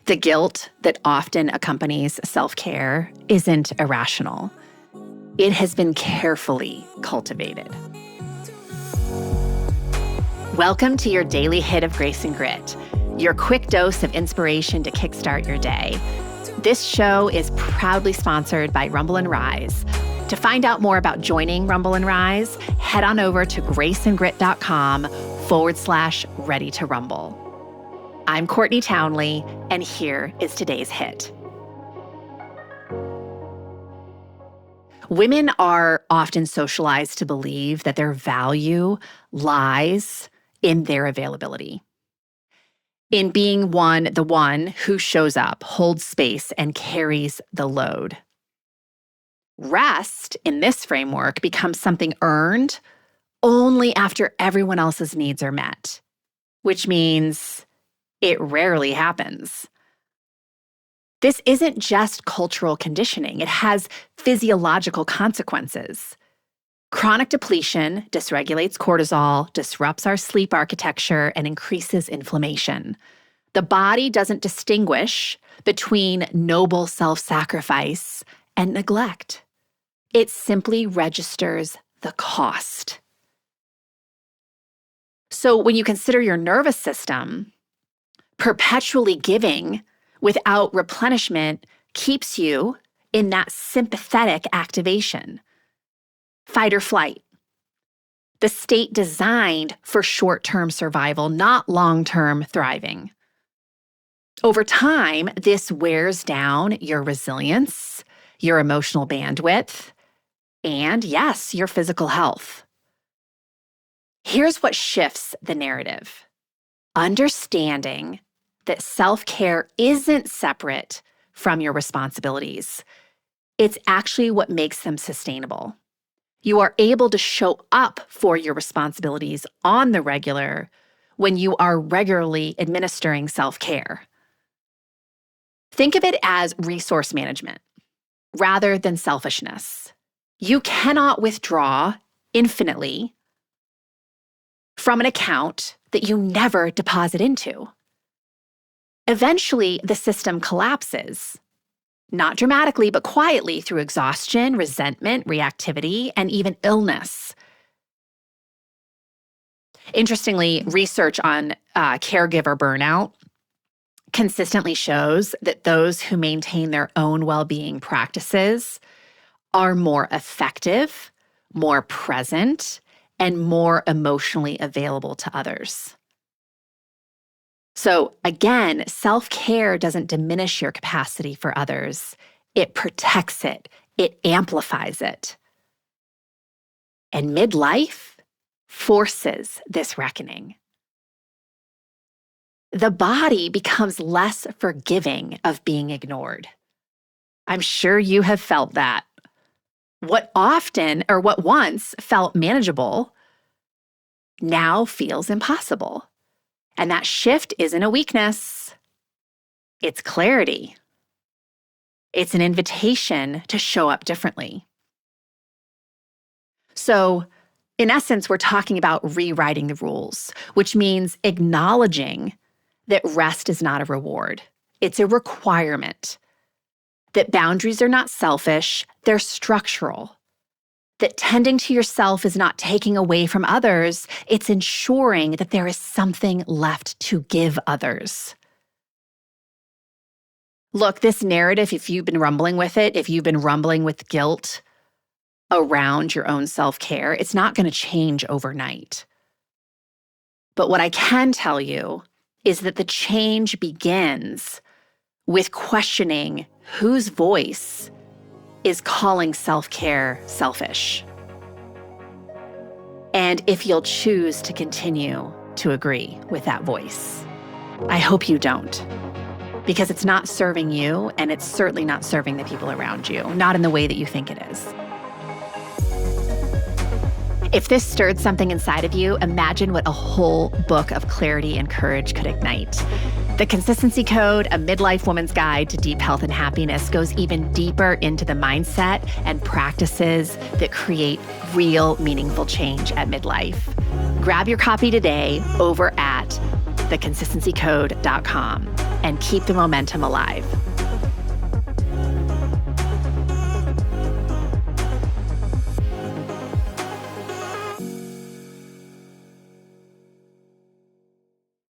The guilt that often accompanies self-care isn't irrational. It has been carefully cultivated. Welcome to your daily hit of grace and grit, your quick dose of inspiration to kickstart your day. This show is proudly sponsored by Rumble and Rise. To find out more about joining Rumble and Rise, head on over to graceandgrit.com/ready to rumble. I'm Courtney Townley, and here is today's hit. Women are often socialized to believe that their value lies in their availability, in being the one who shows up, holds space, and carries the load. Rest in this framework becomes something earned only after everyone else's needs are met, which means it rarely happens. This isn't just cultural conditioning. It has physiological consequences. Chronic depletion dysregulates cortisol, disrupts our sleep architecture, and increases inflammation. The body doesn't distinguish between noble self-sacrifice and neglect. It simply registers the cost. So when you consider your nervous system, perpetually giving without replenishment keeps you in that sympathetic activation, fight or flight, the state designed for short-term survival, not long-term thriving. Over time, this wears down your resilience, your emotional bandwidth, and yes, your physical health. Here's what shifts the narrative. Understanding that self-care isn't separate from your responsibilities. It's actually what makes them sustainable. You are able to show up for your responsibilities on the regular when you are regularly administering self-care. Think of it as resource management rather than selfishness. You cannot withdraw infinitely from an account that you never deposit into. Eventually, the system collapses, not dramatically, but quietly through exhaustion, resentment, reactivity, and even illness. Interestingly, research on caregiver burnout consistently shows that those who maintain their own well-being practices are more effective, more present, and more emotionally available to others. So again, self-care doesn't diminish your capacity for others. It protects it. It amplifies it. And midlife forces this reckoning. The body becomes less forgiving of being ignored. I'm sure you have felt that. What once felt manageable now feels impossible. And that shift isn't a weakness. It's clarity. It's an invitation to show up differently. So, in essence, we're talking about rewriting the rules, which means acknowledging that rest is not a reward. It's a requirement. That boundaries are not selfish, they're structural. That tending to yourself is not taking away from others, it's ensuring that there is something left to give others. Look, this narrative, if you've been rumbling with it, if you've been rumbling with guilt around your own self-care, it's not going to change overnight. But what I can tell you is that the change begins with questioning whose voice is calling self-care selfish. And if you'll choose to continue to agree with that voice. I hope you don't, because it's not serving you, and it's certainly not serving the people around you, not in the way that you think it is. If this stirred something inside of you, imagine what a whole book of clarity and courage could ignite. The Consistency Code, a Midlife Woman's Guide to Deep Health and Happiness, goes even deeper into the mindset and practices that create real, meaningful change at midlife. Grab your copy today over at theconsistencycode.com. and keep the momentum alive.